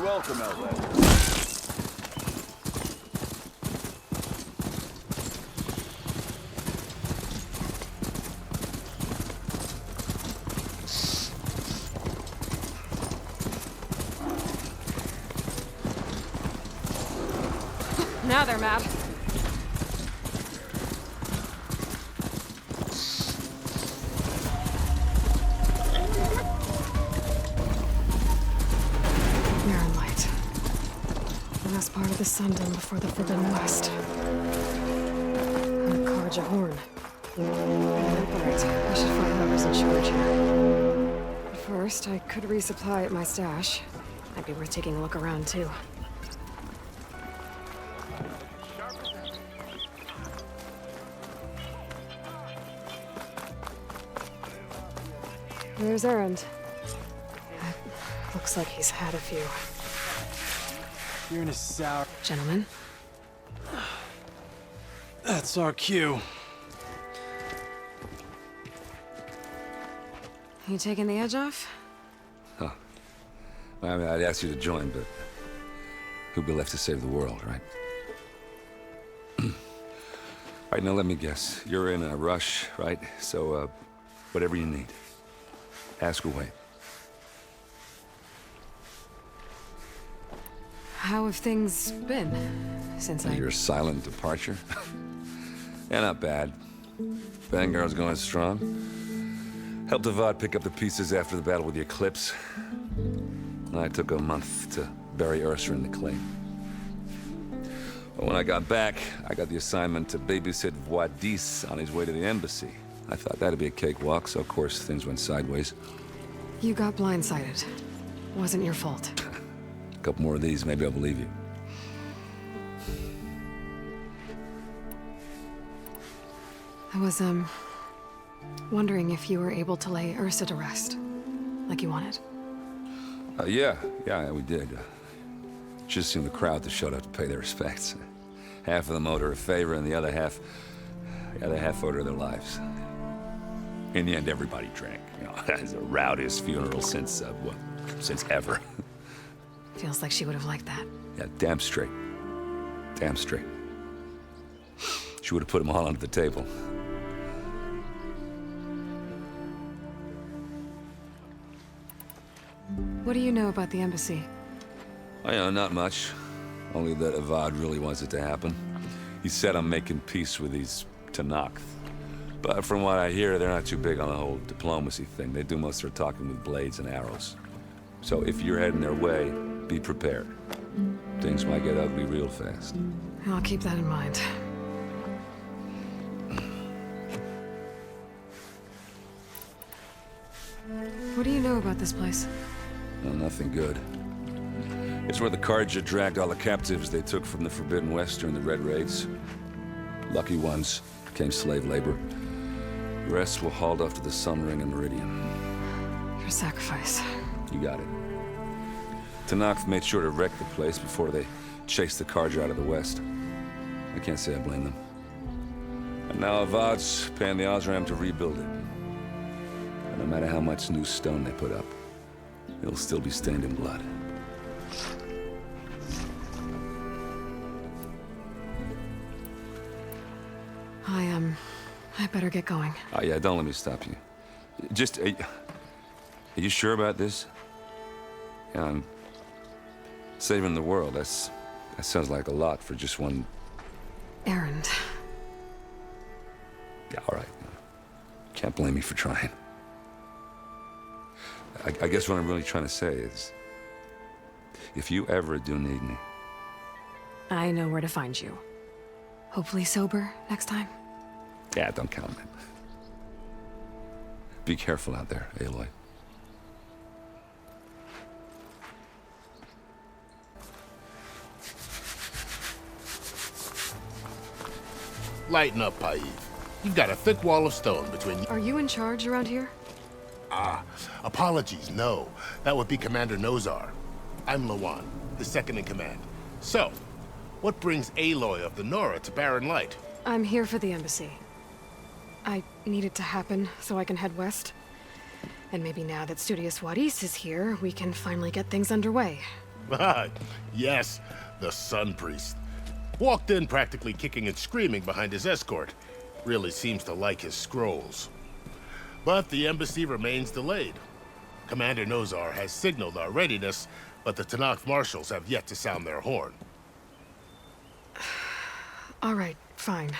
welcome, Aloy. Now they're mad. Mirren light. The last part of the Sundom before the Forbidden West. And a Karja horn. Alright, I should find whoever's in charge here. But first, I could resupply at my stash. Might be worth taking a look around, too. There's Erend. Looks like he's had a few. You're in a sour... Gentlemen? That's our cue. You taking the edge off? Huh. I mean, I'd ask you to join, but who'd be left to save the world, right? All right, now let me guess. You're in a rush, right? So, whatever you need. Ask away. How have things been since Your silent departure? Yeah, not bad. Vanguard's going strong. Helped Avad pick up the pieces after the battle with the Eclipse. I took a month to bury Ursa in the clay. But when I got back, I got the assignment to babysit Wadis on his way to the embassy. I thought that'd be a cakewalk, so of course things went sideways. You got blindsided. Wasn't your fault. A couple more of these, maybe I'll believe you. I was, wondering if you were able to lay Ursa to rest, like you wanted. Yeah, we did. Just seemed the crowd that showed up to pay their respects. Half of them owed her a favor, and the other half owed her their lives. In the end, everybody drank. You know, it's the rowdiest funeral since ever. Feels like she would have liked that. Yeah, damn straight. Damn straight. She would have put them all under the table. What do you know about the embassy? Oh, yeah, not much. Only that Avad really wants it to happen. He said I'm making peace with these Tenakth. But from what I hear, they're not too big on the whole diplomacy thing. They do most of their talking with blades and arrows. So if you're heading their way, be prepared. Things might get ugly real fast. I'll keep that in mind. What do you know about this place? Well, nothing good. It's where the Karja dragged all the captives they took from the Forbidden West during the Red Raids. Lucky ones became slave labor. The rest were hauled off to the Sun Ring and Meridian. Your sacrifice. You got it. Tenakth made sure to wreck the place before they chased the Karja out of the West. I can't say I blame them. And now Avad's paying the Osram to rebuild it. And no matter how much new stone they put up, it'll still be stained in blood. I better get going. Oh, yeah, don't let me stop you. Just, are you sure about this? Yeah, I'm saving the world. That sounds like a lot for just one... Erend. Yeah, all right. Can't blame me for trying. I guess what I'm really trying to say is, if you ever do need me... I know where to find you. Hopefully sober next time. Yeah, don't count on it. Be careful out there, Aloy. Lighten up, Paiv. You've got a thick wall of stone between you. Are you in charge around here? Apologies, no. That would be Commander Nozar. I'm Lawan, the second in command. So, what brings Aloy of the Nora to Barren Light? I'm here for the embassy. I need it to happen so I can head west. And maybe now that Studious Wadis is here, we can finally get things underway. Yes, the Sun Priest. Walked in practically kicking and screaming behind his escort. Really seems to like his scrolls. But the embassy remains delayed. Commander Nozar has signaled our readiness, but the Tenakth marshals have yet to sound their horn. All right, fine.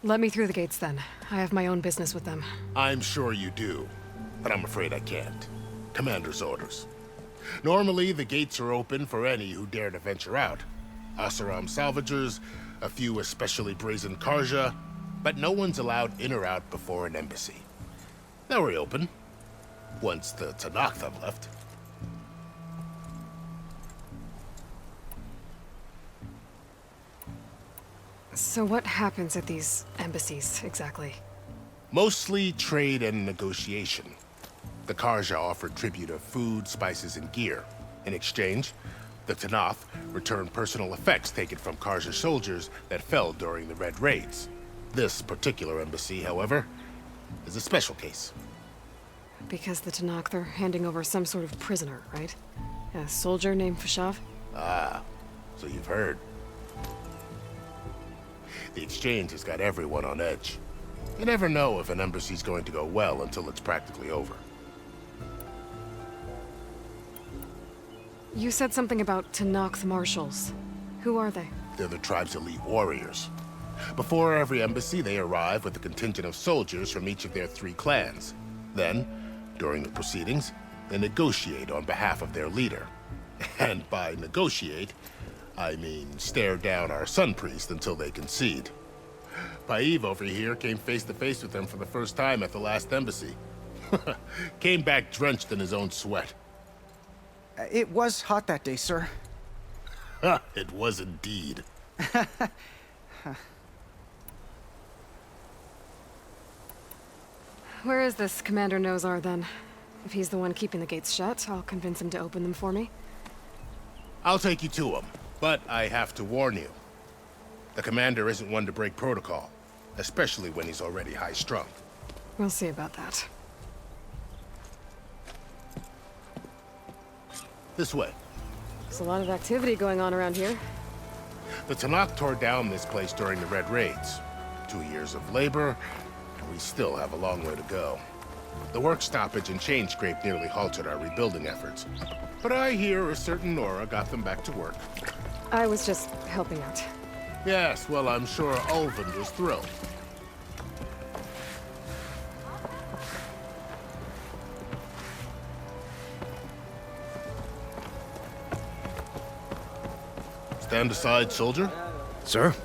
Let me through the gates then. I have my own business with them. I'm sure you do, but I'm afraid I can't. Commander's orders. Normally, the gates are open for any who dare to venture out. Asaram salvagers, a few especially brazen Karja, but no one's allowed in or out before an embassy. They'll reopen, once the Tenakth have left. So what happens at these embassies, exactly? Mostly trade and negotiation. The Karja offered tribute of food, spices, and gear. In exchange, the Tenakth returned personal effects taken from Karja soldiers that fell during the Red Raids. This particular embassy, however, is a special case. Because the Tenakth are handing over some sort of prisoner, right? A soldier named Fashav? Ah, so you've heard. The exchange has got everyone on edge. You never know if an embassy's going to go well until it's practically over. You said something about Tenakth marshals. Who are they? They're the tribe's elite warriors. Before every embassy, they arrive with a contingent of soldiers from each of their 3 clans. Then, during the proceedings, they negotiate on behalf of their leader. And by negotiate, I mean stare down our Sun Priest until they concede. Paiv over here came face to face with them for the first time at the last embassy. Came back drenched in his own sweat. It was hot that day, sir. It was indeed. Where is this Commander Nozar, then? If he's the one keeping the gates shut, I'll convince him to open them for me. I'll take you to him, but I have to warn you. The commander isn't one to break protocol, especially when he's already high-strung. We'll see about that. This way. There's a lot of activity going on around here. The Tenakth tore down this place during the Red Raids. 2 years of labor, and we still have a long way to go. The work stoppage and chain scrape nearly halted our rebuilding efforts. But I hear a certain Nora got them back to work. I was just helping out. Yes, well, I'm sure Ulvund was thrilled. Stand aside, soldier. Sir?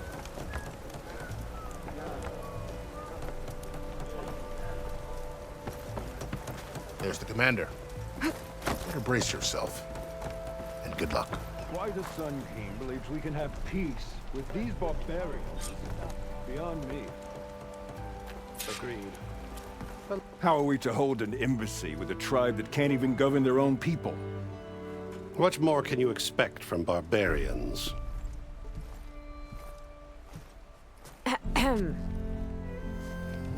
There's the commander. Better brace yourself. And good luck. Why the Sun King believes we can have peace with these barbarians is beyond me. Agreed. How are we to hold an embassy with a tribe that can't even govern their own people? What more can you expect from barbarians?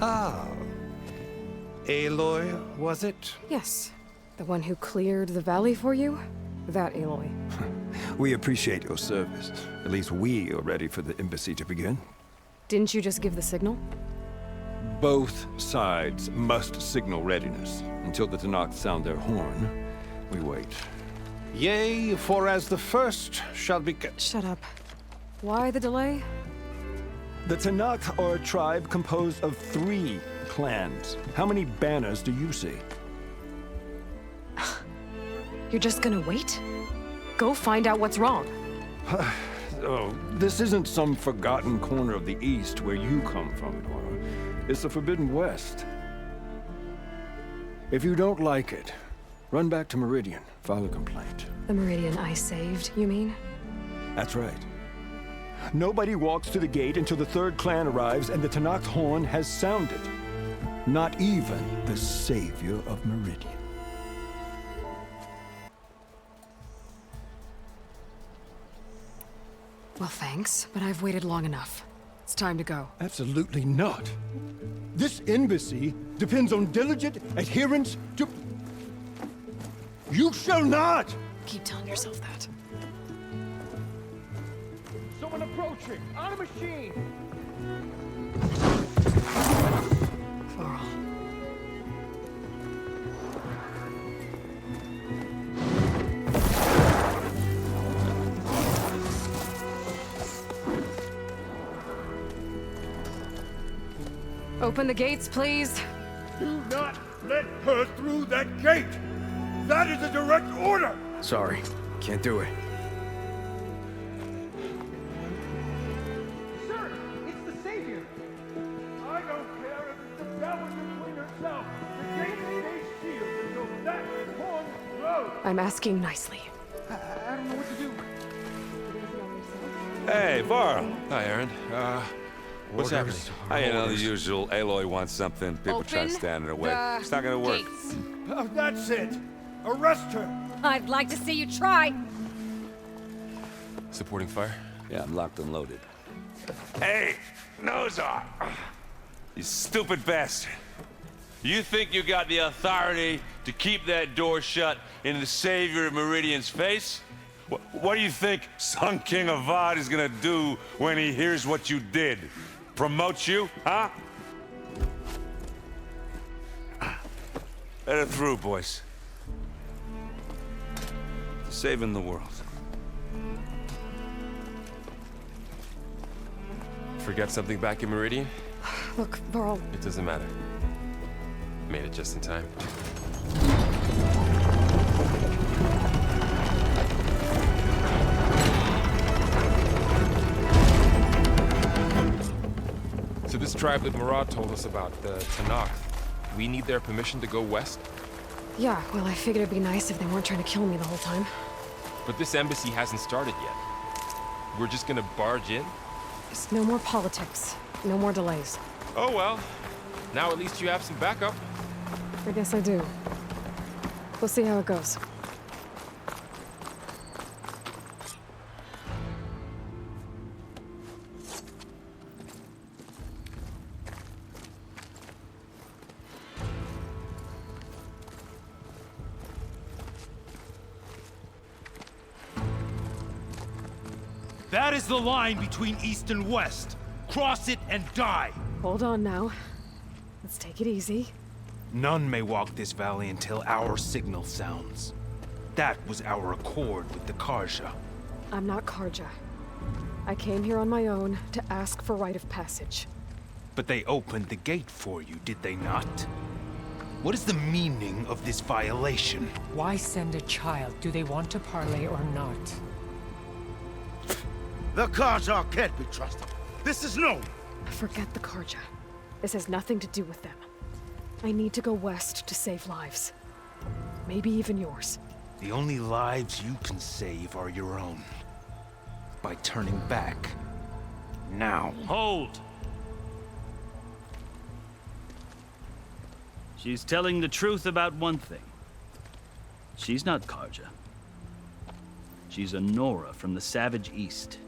Ah. Aloy, was it? Yes. The one who cleared the valley for you? That Aloy. We appreciate your service. At least we are ready for the embassy to begin. Didn't you just give the signal? Both sides must signal readiness. Until the Tenakth sound their horn, we wait. Yea, for as the first shall be... Shut up. Why the delay? The Tenakth are a tribe composed of 3 clans. How many banners do you see? You're just gonna wait? Go find out what's wrong. Oh, this isn't some forgotten corner of the East where you come from, Nora. It's the Forbidden West. If you don't like it, run back to Meridian, file a complaint. The Meridian I saved, you mean? That's right. Nobody walks to the gate until the 3rd clan arrives and the Tenakth horn has sounded. Not even the savior of Meridian. Well, thanks, but I've waited long enough. It's time to go. Absolutely not. This embassy depends on diligent adherence to... You shall not! Keep telling yourself that. Someone approaching! On a machine! Varl. Open the gates, please. Do not let her through that gate! That is a direct order! Sorry, can't do it. Sir, it's the Savior! I don't care if it's the devil between herself. The gate stays sealed until that horn blows! I'm asking nicely. I don't know what to do. Hey, Varl. Hi, Aaron. What's happening? You know, the usual. Aloy wants something. People try to Open stand in her way. the It's not gonna work. gates. That's it! Arrest her! I'd like to see you try. Supporting fire? Yeah, I'm locked and loaded. Hey, Nozar! You stupid bastard. You think you got the authority to keep that door shut in the Savior of Meridian's face? What do you think Sun King Avad is gonna do when he hears what you did? Promote you, huh? Let it through, boys. Saving the world. Forget something back in Meridian? Look, Varl, It doesn't matter. Made it just in time. So this tribe that Murad told us about, the Tanakh, we need their permission to go west? yeah, well, I figured it'd be nice if they weren't trying to kill me the whole time. But this embassy hasn't started yet. We're just gonna barge in? Just no more politics. No more delays. Oh well. Now at least you have some backup. I guess I do. We'll see how it goes. That is the line between East and West. Cross it and die. Hold on now. Let's take it easy. None may walk this valley until our signal sounds. That was our accord with the Karja. I'm not Karja. I came here on my own to ask for rite of passage. But they opened the gate for you, did they not? What is the meaning of this violation? Why send a child? Do they want to parley or not? The Karja can't be trusted. This is known. Forget the Karja. This has nothing to do with them. I need to go west to save lives. Maybe even yours. The only lives you can save are your own. By turning back. Now. Hold! She's telling the truth about one thing. She's not Karja. She's a Nora from the Savage East.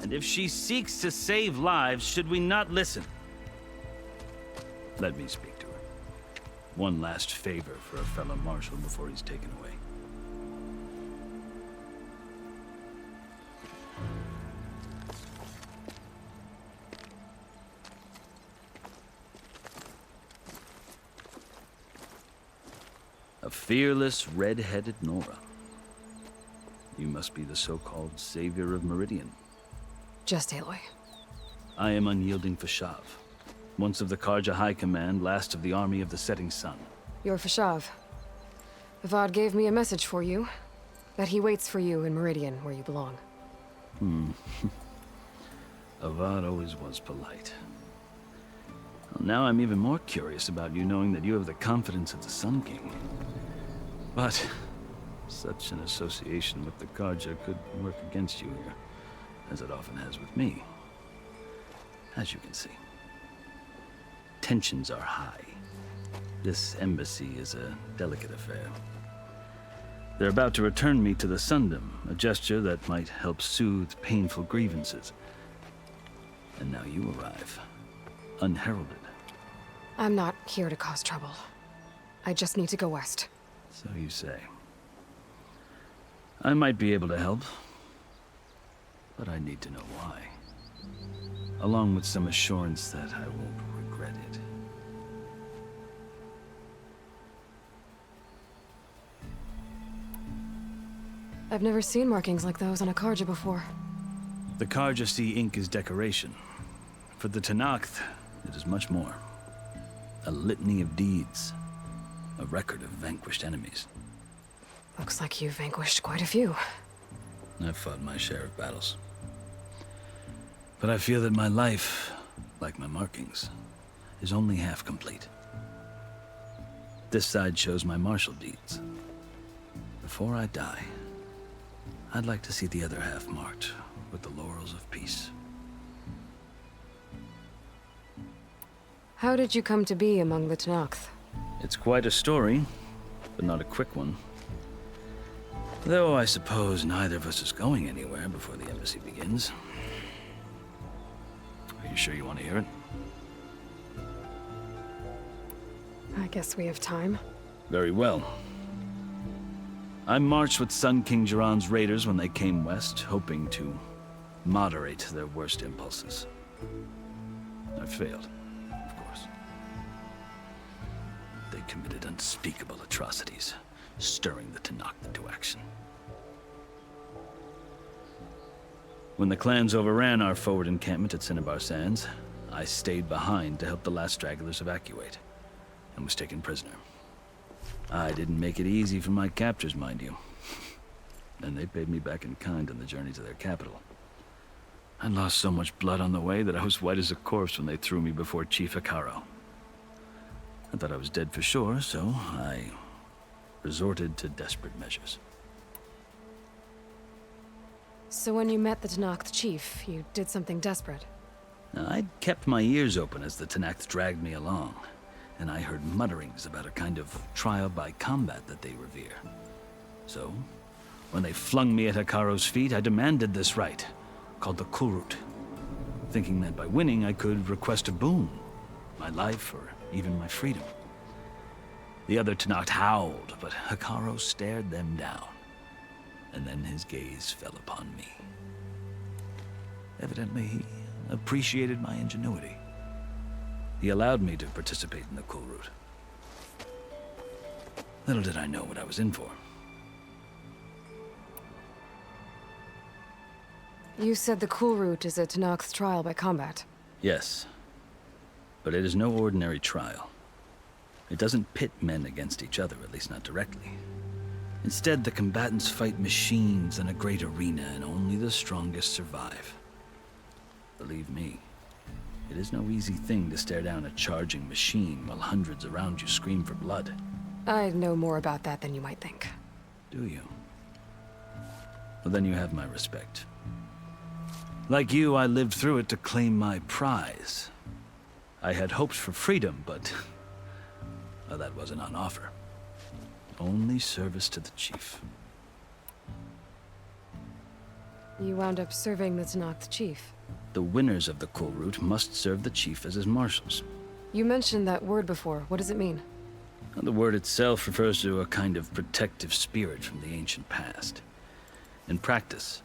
And if she seeks to save lives, should we not listen? Let me speak to her. One last favor for a fellow marshal before he's taken away. A fearless, red-headed Nora. You must be the so-called Savior of Meridian. Just Aloy. I am Unyielding Fashav, once of the Karja High Command, last of the Army of the Setting Sun. You're Fashav. Avad gave me a message for you. That he waits for you in Meridian, where you belong. Avad always was polite. Well, now I'm even more curious about you knowing that you have the confidence of the Sun King. But such an association with the Karja could work against you here, as it often has with me. As you can see, tensions are high. This embassy is a delicate affair. They're about to return me to the Sundom, a gesture that might help soothe painful grievances. And now you arrive, unheralded. I'm not here to cause trouble. I just need to go west. So you say. I might be able to help. but I need to know why. Along with some assurance that I won't regret it. I've never seen markings like those on a Karja before. The Karja see ink as decoration. For the Tenakth, it is much more. A litany of deeds. A record of vanquished enemies. Looks like you've vanquished quite a few. I've fought my share of battles. But I feel that my life, like my markings, is only half complete. This side shows my martial deeds. Before I die, I'd like to see the other half marked with the laurels of peace. How did you come to be among the Tenakth? It's quite a story, but not a quick one. Though I suppose neither of us is going anywhere before the embassy begins. Are you sure you want to hear it? I guess we have time. Very well. I marched with Sun King Jiran's raiders when they came west, hoping to moderate their worst impulses. I failed, of course. They committed unspeakable atrocities, stirring the Tenakth into action. When the clans overran our forward encampment at Cinnabar Sands, I stayed behind to help the last stragglers evacuate, and was taken prisoner. I didn't make it easy for my captors, mind you. And they paid me back in kind on the journey to their capital. I lost so much blood on the way that I was white as a corpse when they threw me before Chief Hekarro. I thought I was dead for sure, so I resorted to desperate measures. So when you met the Tenakth chief, you did something desperate? Now, I'd kept my ears open as the Tenakth dragged me along, and I heard mutterings about a kind of trial by combat that they revere. So, when they flung me at Hekarro's feet, I demanded this right, called the Kulrut, thinking that by winning I could request a boon, my life or even my freedom. The other Tenakth howled, but Hekarro stared them down, and then his gaze fell upon me. Evidently, he appreciated my ingenuity. He allowed me to participate in the Kulrut. Little did I know what I was in for. You said the Kulrut is a Tenakth trial by combat. Yes, but it is no ordinary trial. It doesn't pit men against each other, at least not directly. Instead, the combatants fight machines in a great arena, and only the strongest survive. Believe me, it is no easy thing to stare down a charging machine while hundreds around you scream for blood. I know more about that than you might think. Do you? Well, then you have my respect. Like you, I lived through it to claim my prize. I had hoped for freedom, but well, that wasn't on offer. Only service to the chief. You wound up serving the Tenakth chief. The winners of the Kulrut must serve the chief as his marshals. You mentioned that word before. What does it mean? The word itself refers to a kind of protective spirit from the ancient past. In practice,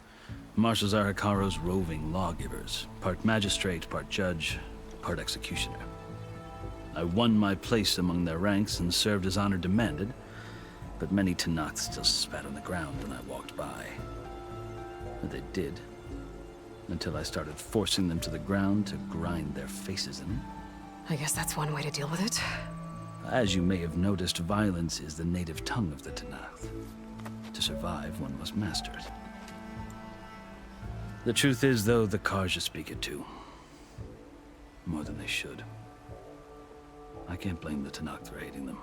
marshals are Hekarro's roving lawgivers, part magistrate, part judge, part executioner. I won my place among their ranks and served as honor demanded, but many Tenakth still spat on the ground when I walked by. But they did, until I started forcing them to the ground to grind their faces in. I guess that's one way to deal with it. As you may have noticed, violence is the native tongue of the Tenakth. To survive, one must master it. The truth is, though, the Karja speak it too. More than they should. I can't blame the Tenakth for hating them.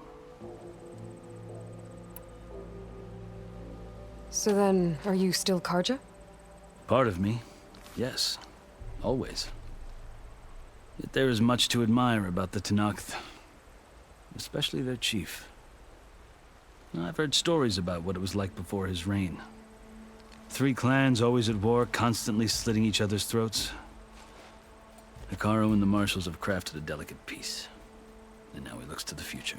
So then, are you still Karja? Part of me, yes. Always. Yet there is much to admire about the Tenakth. Especially their chief. I've heard stories about what it was like before his reign. 3 clans always at war, constantly slitting each other's throats. Hekarro and the marshals have crafted a delicate peace. And now he looks to the future.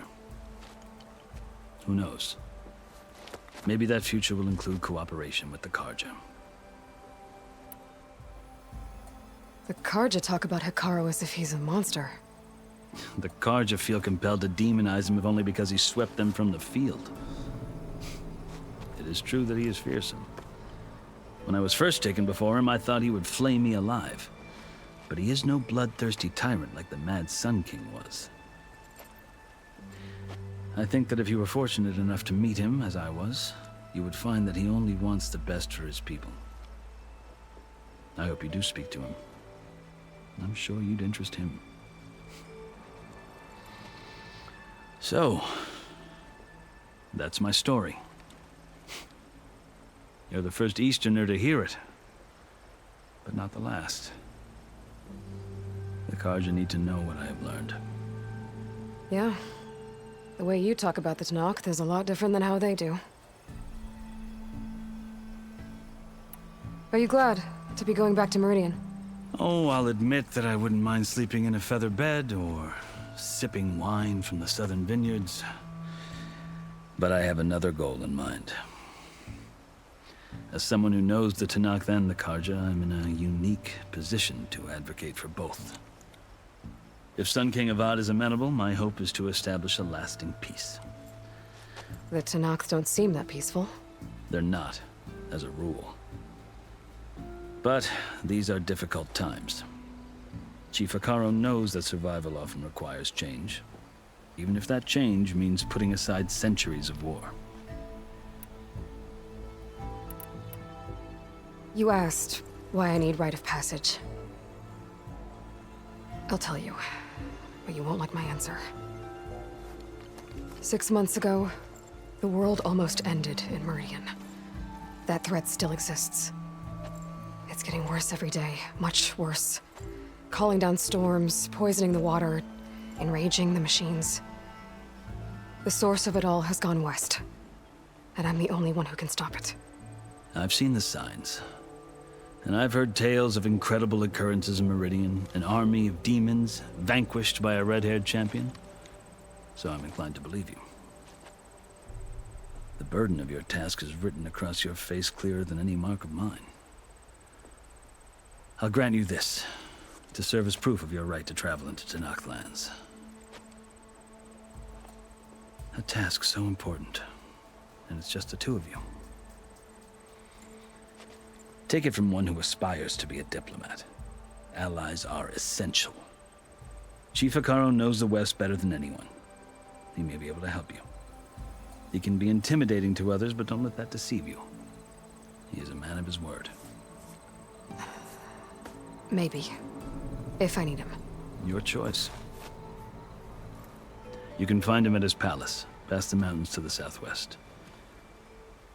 Who knows? Maybe that future will include cooperation with the Karja. The Karja talk about Hekarro as if he's a monster. The Karja feel compelled to demonize him if only because he swept them from the field. It is true that he is fearsome. When I was first taken before him, I thought he would flay me alive. But he is no bloodthirsty tyrant like the Mad Sun King was. I think that if you were fortunate enough to meet him, as I was, you would find that he only wants the best for his people. I hope you do speak to him. I'm sure you'd interest him. So, that's my story. You're the first Easterner to hear it, but not the last. The Karja need to know what I have learned. Yeah. The way you talk about the Tenakth is a lot different than how they do. Are you glad to be going back to Meridian? Oh, I'll admit that I wouldn't mind sleeping in a feather bed or sipping wine from the southern vineyards. But I have another goal in mind. As someone who knows the Tenakth and the Karja, I'm in a unique position to advocate for both. If Sun King Avad is amenable, my hope is to establish a lasting peace. The Tenakth don't seem that peaceful. They're not, as a rule. But these are difficult times. Chief Hekarro knows that survival often requires change, even if that change means putting aside centuries of war. You asked why I need rite of passage. I'll tell you, but you won't like my answer. 6 months ago, the world almost ended in Meridian. That threat still exists. It's getting worse every day, much worse. Calling down storms, poisoning the water, enraging the machines. The source of it all has gone west, and I'm the only one who can stop it. I've seen the signs. And I've heard tales of incredible occurrences in Meridian, an army of demons vanquished by a red-haired champion. So I'm inclined to believe you. The burden of your task is written across your face clearer than any mark of mine. I'll grant you this, to serve as proof of your right to travel into Tenakth lands. A task so important, and it's just the two of you. Take it from one who aspires to be a diplomat. Allies are essential. Chief Hekarro knows the West better than anyone. He may be able to help you. He can be intimidating to others, but don't let that deceive you. He is a man of his word. Maybe. If I need him. Your choice. You can find him at his palace, past the mountains to the southwest.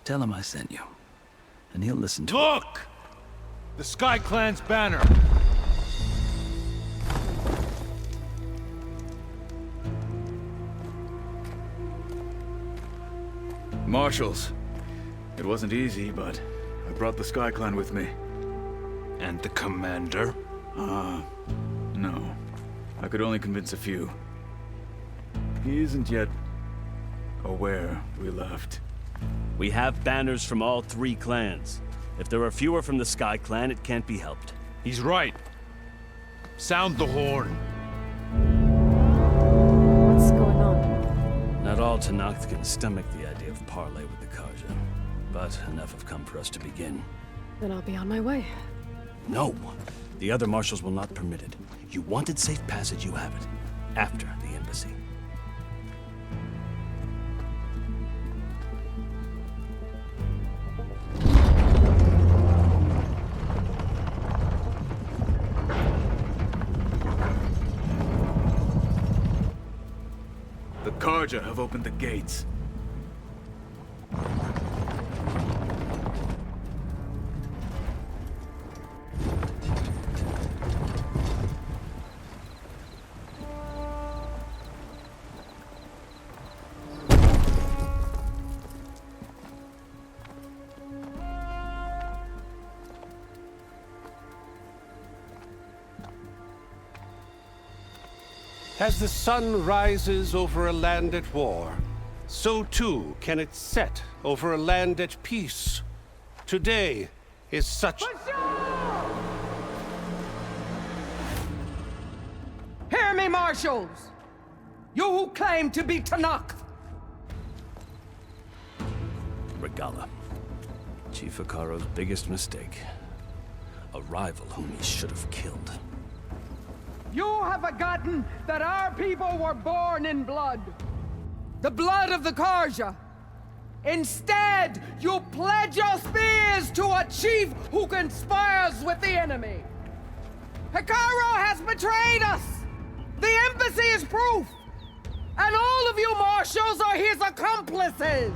Tell him I sent you. And he'll listen to Look! The Sky Clan's banner! Marshals. It wasn't easy, but I brought the Sky Clan with me. And the commander? No. I could only convince a few. He isn't yet aware we left. We have banners from all 3 clans. If there are fewer from the Sky Clan, it can't be helped. He's right. Sound the horn. What's going on? Not all Tenakth can stomach the idea of parley with the Karja, but enough have come for us to begin. Then I'll be on my way. No. The other marshals will not permit it. You wanted safe passage, you have it. After the embassy. The Karja have opened the gates. As the sun rises over a land at war, so too can it set over a land at peace. Today is such... me, marshals! You who claim to be Tanakh! Regala. Chief Hikaro's biggest mistake. A rival whom he should have killed. You have forgotten that our people were born in blood. The blood of the Karja. Instead, you pledge your spears to a chief who conspires with the enemy. Hikaro has betrayed us! The embassy is proof! And all of you marshals are his accomplices!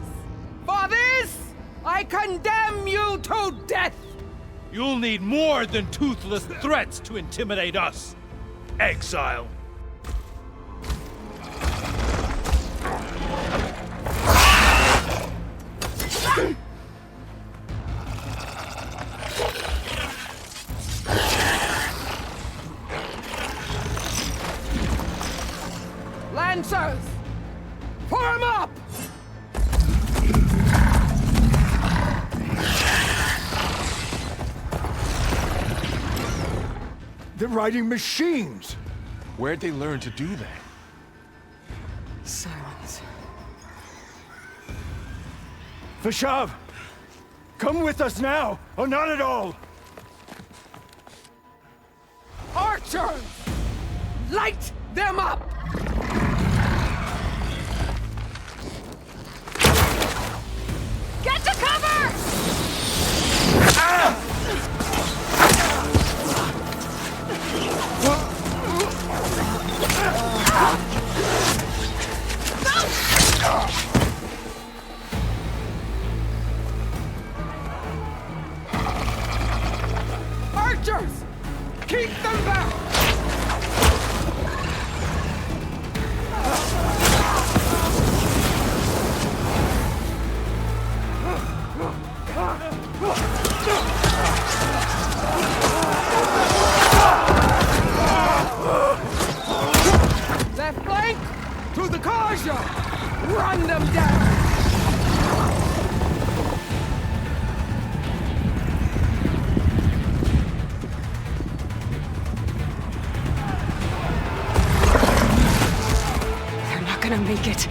For this, I condemn you to death! You'll need more than toothless threats to intimidate us. Exile. Lancers! Form up! They're riding machines! Where'd they learn to do that? Silence. Vashav! Come with us now, or not at all! Archers! Light them up! Get to cover! Archers! Keep them back! Left flank! To the Karja! Run them down! They're not gonna make it.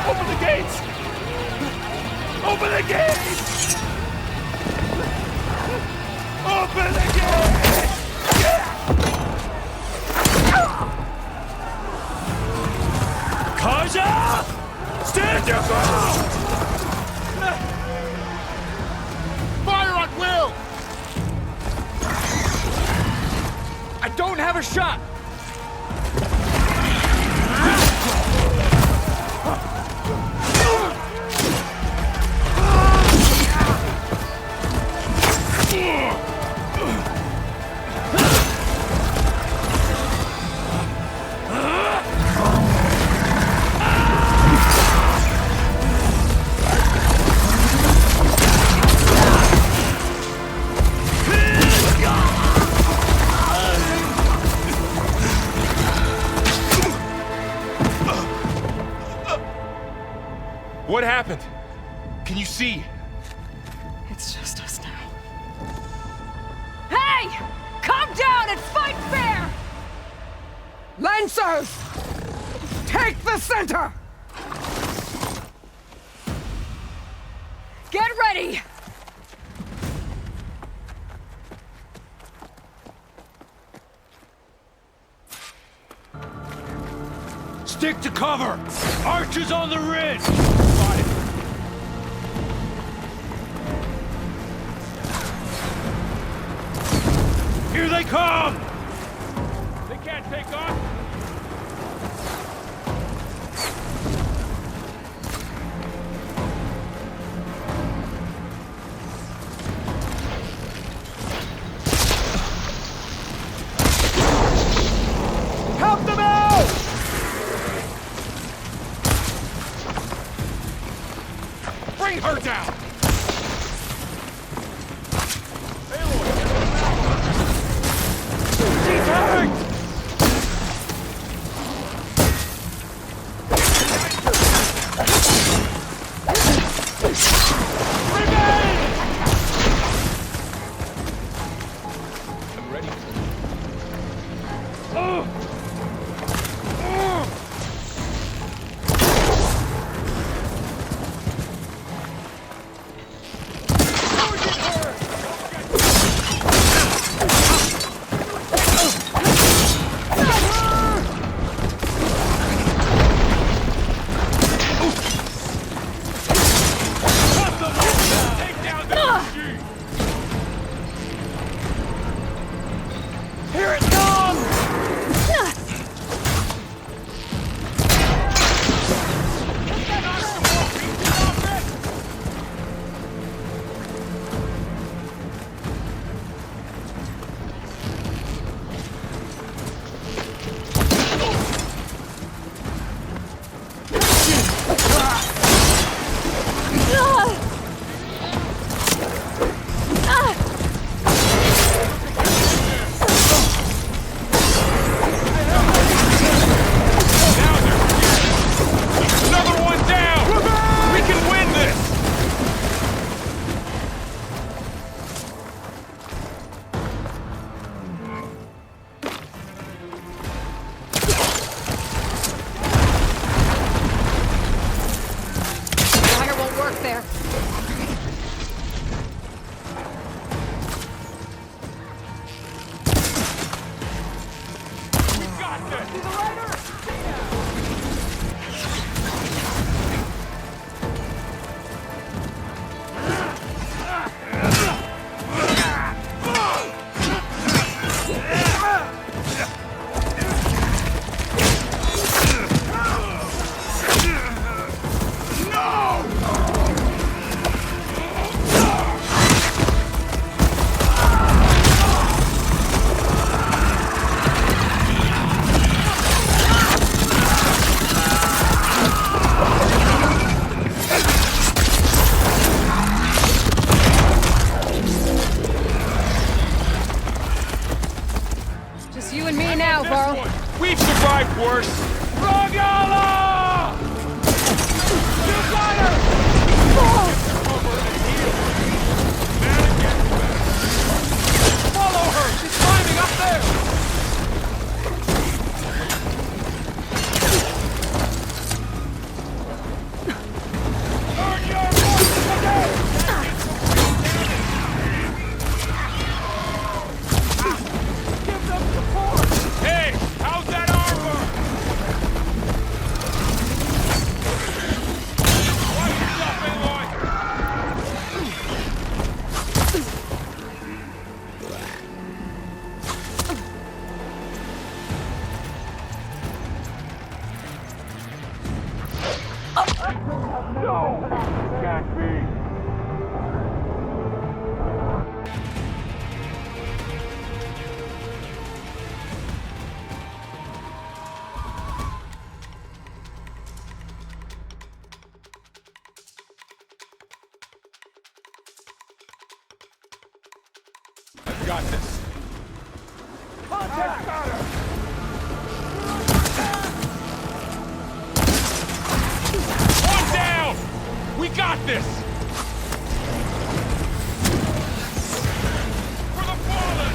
Open the gates! Open the gates! Open the gates! Karja! Stand your ground! Fire at will! I don't have a shot! What happened? Can you see? It's just us now. Hey! Calm down and fight fair! Lancers! Take the center! Get ready! Stick to cover! Archers on the ridge! Here they come! They can't take off! Help them out! Bring her down! She's hurt! We've survived worse! Rogala! You got her! Follow her! She's climbing up there! I've got this. Contact! Got her! One down! We got this! For the fallen!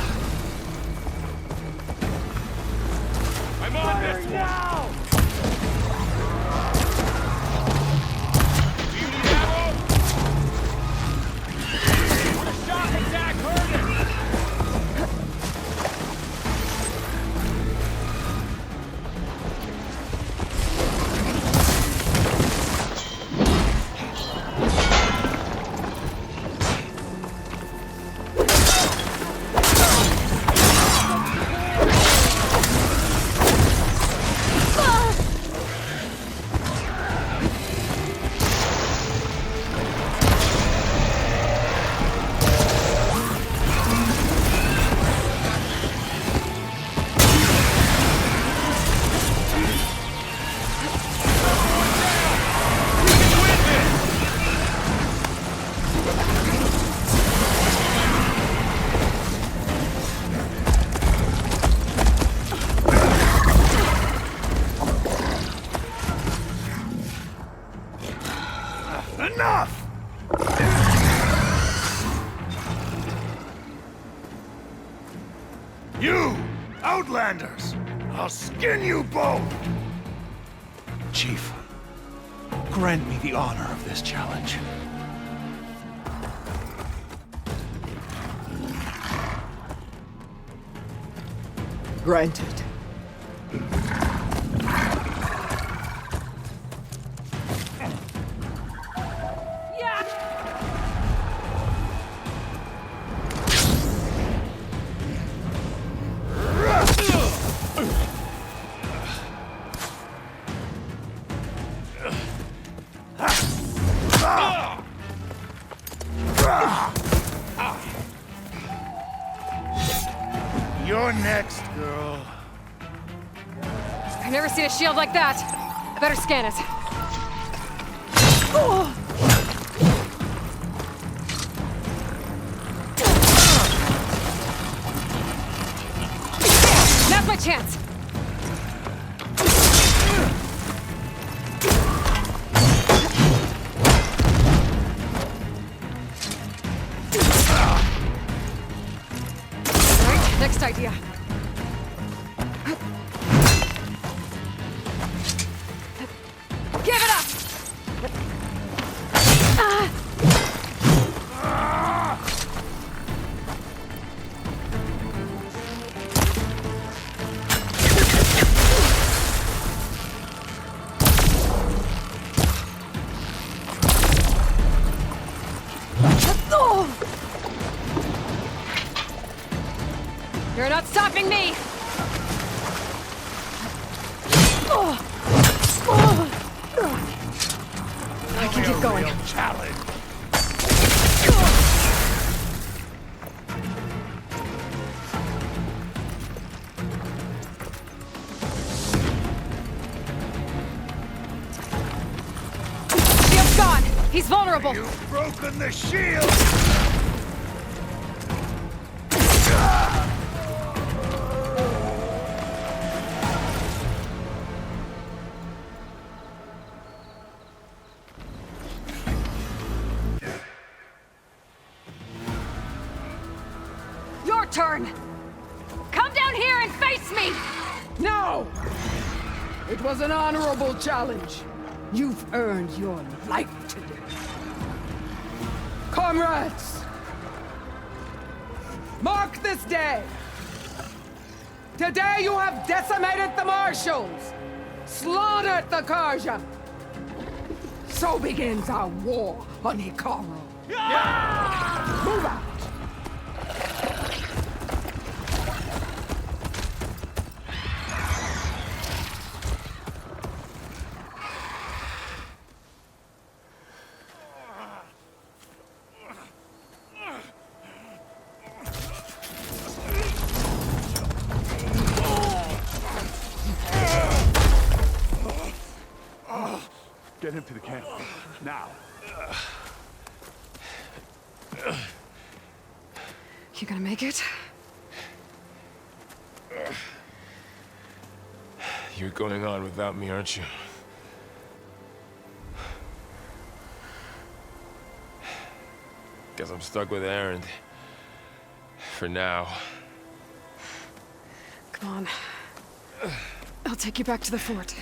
I'm on this one! Now! Do you need ammo? The shock attack hurt it! Outlanders! I'll skin you both! Chief, grant me the honor of this challenge. Granted. You're next, girl. I've never seen a shield like that. I better scan it. Now's my chance. Right, next idea. Give it up! You're not stopping me! I can keep going. Challenge. Shield's gone! He's vulnerable! You've broken the shield! Your turn! Come down here and face me! No! It was an honorable challenge. You've earned your life today. Comrades! Mark this day! Today you have decimated the Marshals! Slaughtered the Karja! So begins our war on Hikaru. Move out! Get him to the camp. Now. You gonna make it? You're going on without me, aren't you? Guess I'm stuck with Erend. For now. Come on. I'll take you back to the fort.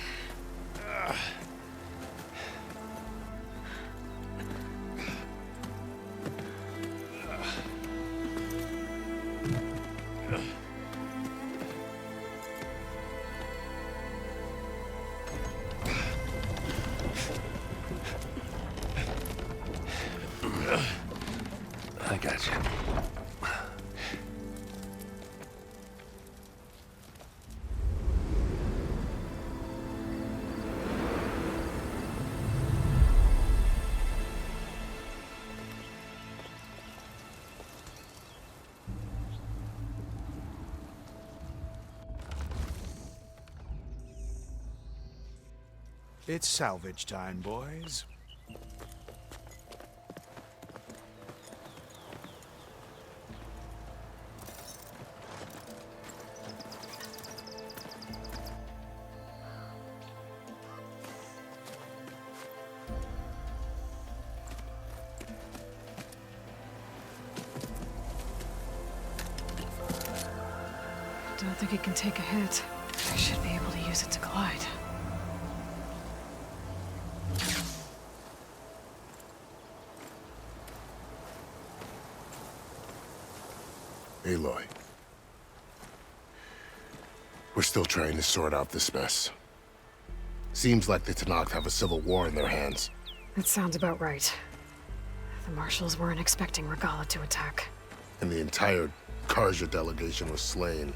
I got you. It's salvage time, boys. don't think it can take a hit. I should be able to use it to glide. Aloy. We're still trying to sort out this mess. Seems like the Tenakth have a civil war in their hands. That sounds about right. The Marshals weren't expecting Regalla to attack. And the entire Carja delegation was slain.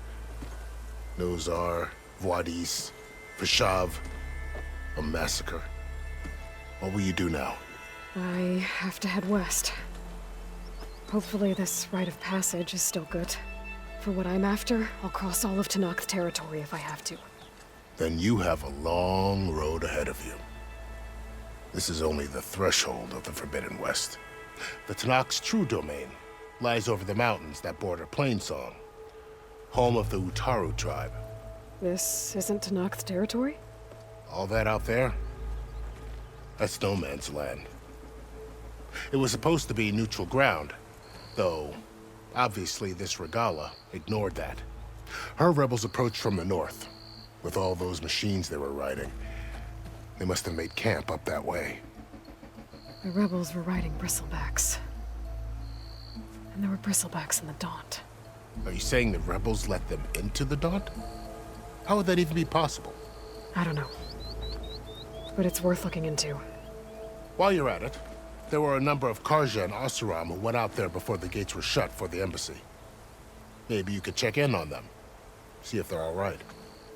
Nozar, Vuadis, Vashav. A massacre. What will you do now? I have to head west. Hopefully this rite of passage is still good. For what I'm after, I'll cross all of Tenakth territory if I have to. Then you have a long road ahead of you. This is only the threshold of the Forbidden West. The Tenakth's true domain lies over the mountains that border Plainsong, home of the Utaru tribe. This isn't Tenakth territory? All that out there? That's no man's land. It was supposed to be neutral ground, though obviously this Regalla ignored that. Her rebels approached from the north, with all those machines they were riding. They must have made camp up that way. The rebels were riding bristlebacks. And there were bristlebacks in the Daunt. Are you saying the rebels let them into the Daunt? How would that even be possible? I don't know. But it's worth looking into. While you're at it, there were a number of Carja and Oseram who went out there before the gates were shut for the embassy. Maybe you could check in on them. See if they're all right.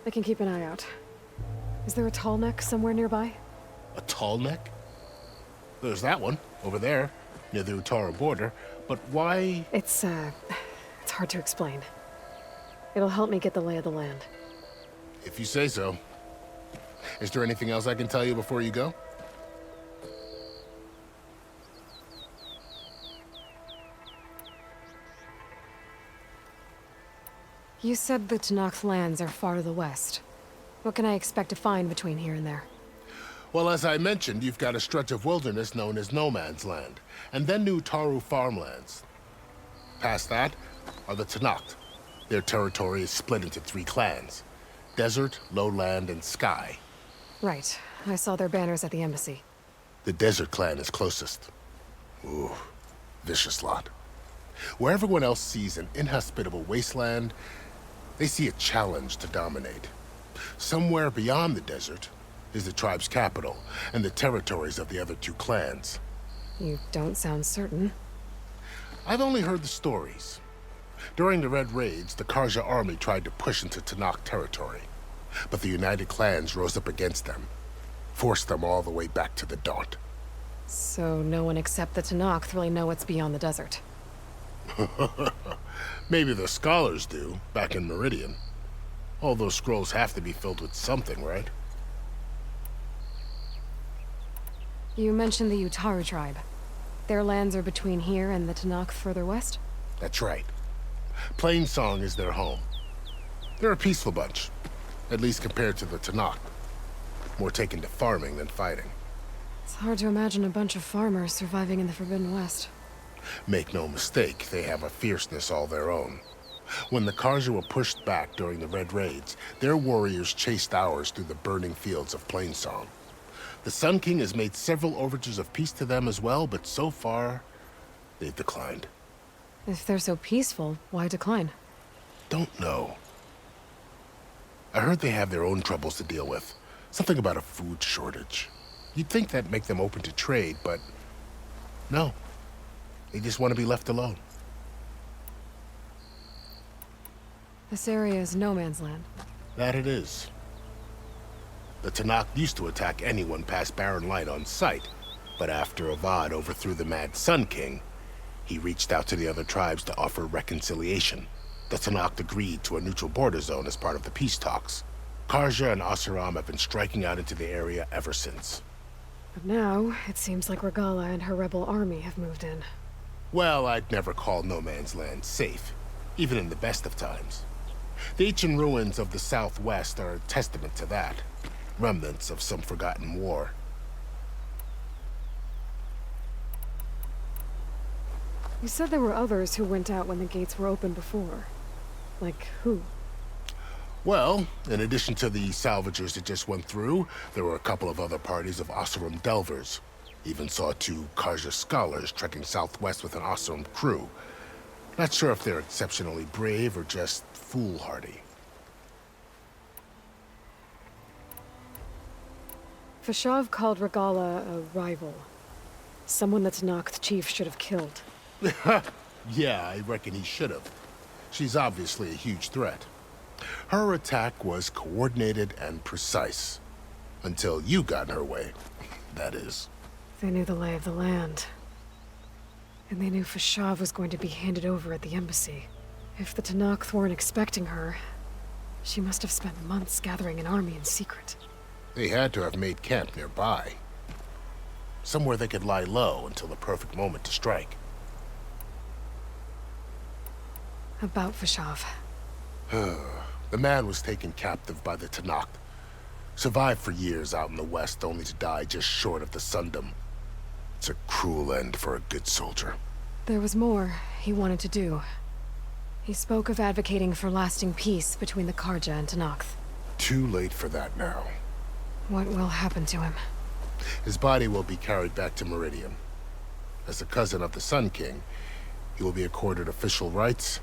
I can keep an eye out. Is there a tall neck somewhere nearby? A tall neck? There's that one, over there, near the Utaru border. But why? It's hard to explain. It'll help me get the lay of the land. If you say so. Is there anything else I can tell you before you go? You said the Tenakth lands are far to the west. What can I expect to find between here and there? Well, as I mentioned, you've got a stretch of wilderness known as No Man's Land, and then New Utaru farmlands. Past that are the Tenakth. Their territory is split into 3 clans: Desert, Lowland, and Sky. Right. I saw their banners at the embassy. The Desert clan is closest. Ooh, vicious lot. Where everyone else sees an inhospitable wasteland, they see a challenge to dominate. Somewhere beyond the desert is the tribe's capital and the territories of the other 2 clans. You don't sound certain. I've only heard the stories. During the Red Raids, the Carja army tried to push into Tenakth territory, but the United Clans rose up against them, forced them all the way back to the Daunt. So no one except the Tenakth really know what's beyond the desert. Maybe the scholars do, back in Meridian. All those scrolls have to be filled with something, right? You mentioned the Utaru tribe. Their lands are between here and the Tenakth further west? That's right. Plainsong is their home. They're a peaceful bunch, at least compared to the Tenakth. More taken to farming than fighting. It's hard to imagine a bunch of farmers surviving in the Forbidden West. Make no mistake, they have a fierceness all their own. When the Carja were pushed back during the Red Raids, their warriors chased ours through the burning fields of Plainsong. The Sun King has made several overtures of peace to them as well, but so far, they've declined. If they're so peaceful, why decline? Don't know. I heard they have their own troubles to deal with. Something about a food shortage. You'd think that'd make them open to trade, but no. They just want to be left alone. This area is no man's land. That it is. The Tenakth used to attack anyone past Barren Light on sight, but after Avad overthrew the Mad Sun King, he reached out to the other tribes to offer reconciliation. The Tenakth agreed to a neutral border zone as part of the peace talks. Carja and Oseram have been striking out into the area ever since. But now, it seems like Regalla and her rebel army have moved in. Well, I'd never call No Man's Land safe, even in the best of times. The ancient ruins of the Southwest are a testament to that. Remnants of some forgotten war. You said there were others who went out when the gates were open before. Like who? Well, in addition to the salvagers that just went through, there were a couple of other parties of Oseram delvers. Even saw 2 Carja scholars trekking southwest with an Oseram crew. Not sure if they're exceptionally brave or just foolhardy. Fashav called Regalla a rival. Someone that Tenakth chief should have killed. Yeah, I reckon he should have. She's obviously a huge threat. Her attack was coordinated and precise. Until you got in her way, that is. They knew the lay of the land. And they knew Fashav was going to be handed over at the embassy. If the Tenakth weren't expecting her, she must have spent months gathering an army in secret. They had to have made camp nearby. Somewhere they could lie low until the perfect moment to strike. About Fashav. The man was taken captive by the Tenakth. Survived for years out in the west, only to die just short of the Sundom. It's a cruel end for a good soldier. There was more he wanted to do. He spoke of advocating for lasting peace between the Carja and Tenakth. Too late for that now. What will happen to him? His body will be carried back to Meridian. As a cousin of the Sun King, he will be accorded official rights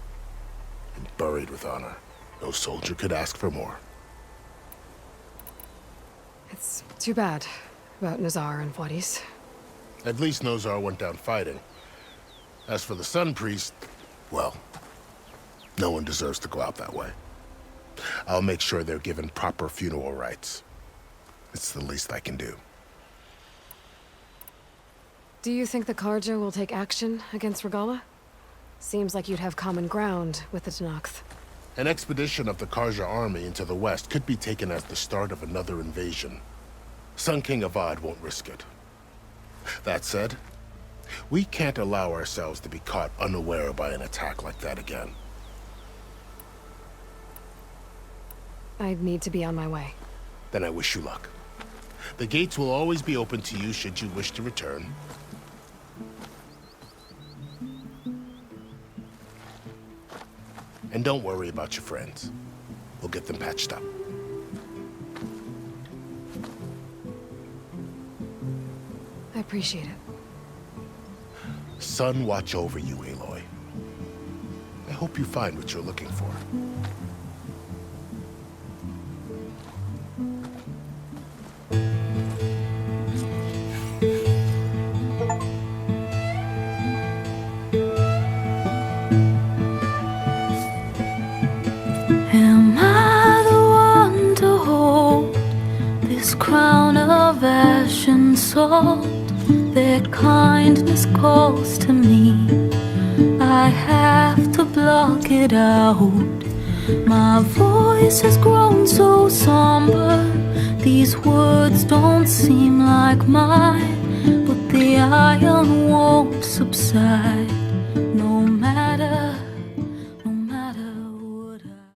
and buried with honor. No soldier could ask for more. It's too bad about Nazar and Wadis. At least Nozar went down fighting. As for the Sun Priest, well, no one deserves to go out that way. I'll make sure they're given proper funeral rites. It's the least I can do. Do you think the Carja will take action against Regalla? Seems like you'd have common ground with the Tenakth. An expedition of the Carja army into the west could be taken as the start of another invasion. Sun King Avad won't risk it. That said, we can't allow ourselves to be caught unaware by an attack like that again. I'd need to be on my way. Then I wish you luck. The gates will always be open to you should you wish to return. And don't worry about your friends. We'll get them patched up. I appreciate it. Sun watch over you, Aloy. I hope you find what you're looking for. Am I the one to hold this crown of ash and salt? Their kindness calls to me. I have to block it out. My voice has grown so somber. These words don't seem like mine, but the iron won't subside.